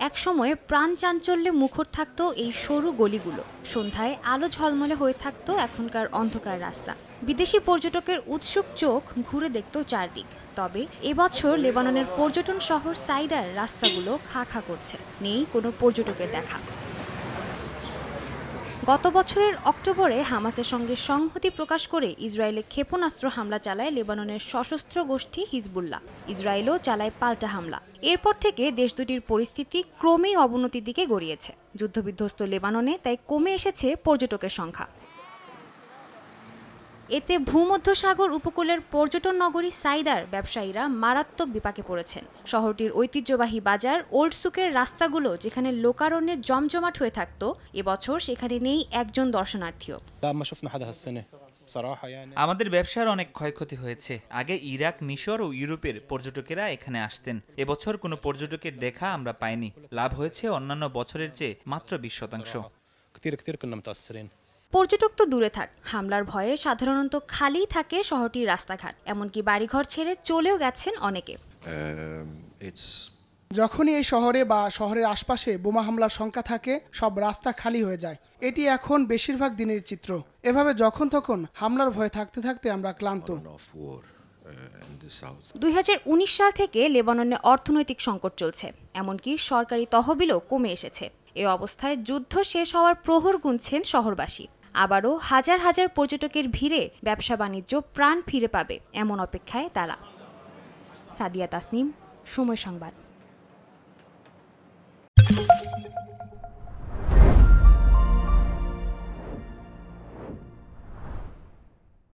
একসময় প্রাণ চাঞ্চল্যে মুখর থাকতো এই সরু গলিগুলো। সন্ধ্যায় আলো ঝলমলে হয়ে থাকতো এখনকার অন্ধকার রাস্তা। বিদেশি পর্যটকের উৎসুক চোখ ঘুরে দেখতো চারদিক। তবে এবছর লেবাননের পর্যটন শহর সাইদার রাস্তাগুলো খা খা করছে, নেই কোনো পর্যটকের দেখা। গত বছরের অক্টোবরে হামাসের সঙ্গে সংহতি প্রকাশ করে ইসরায়েলে ক্ষেপণাস্ত্র হামলা চালায় লেবাননের সশস্ত্র গোষ্ঠী হিজবুল্লাহ। ইসরায়েলও চালায় পাল্টা হামলা। এরপর থেকে দেশ দুটির পরিস্থিতি ক্রমেই অবনতির দিকে গড়িয়েছে। যুদ্ধবিধ্বস্ত লেবাননে তাই কমে এসেছে পর্যটকের সংখ্যা। এতে ভূমধ্যসাগর উপকূলের পর্যটন নগরী সাইদার ব্যবসায়ীরা মারাত্মক বিপাকে পড়েছেন। শহরটির ঐতিহ্যবাহী বাজার ওল্ড সুকের রাস্তাগুলো যেখানে লোকারণ্যে জমজমাট হয়ে থাকত, এবছর সেখানে নেই একজন দর্শনার্থীও। আমাদের ব্যবসার অনেক ক্ষয়ক্ষতি হয়েছে। আগে ইরাক, মিশর ও ইউরোপের পর্যটকেরা এখানে আসতেন। এবছর কোনো পর্যটকের দেখা আমরা পাইনি। লাভ হয়েছে অন্যান্য বছরের চেয়ে মাত্র 20%। পর্যটক তো দূরে থাক, হামলার ভয়ে সাধারণত খালিই থাকে শহরটির রাস্তাঘাট। এমনকি বাড়িঘর ছেড়ে চলেও গেছেন অনেকে। যখনই এই শহরে বা শহরের আশপাশে বোমা হামলার সংখ্যা থাকে, সব রাস্তা খালি হয়ে যায়। এটি এখন বেশিরভাগ দিনের চিত্র। এভাবে যখন তখন হামলার ভয়ে থাকতে থাকতে আমরা ক্লান্ত। 2019 সাল থেকে লেবাননে অর্থনৈতিক সংকট চলছে, এমনকি সরকারি তহবিলও কমে এসেছে। এ অবস্থায় যুদ্ধ শেষ হওয়ার প্রহর গুনছেন শহরবাসী। আবারও হাজার হাজার পর্যটকের ভিড়ে ব্যবসা বাণিজ্য প্রাণ ফিরে পাবে এমন অপেক্ষায় তারা। সাদিয়া তাসনিম, সময় সংবাদ।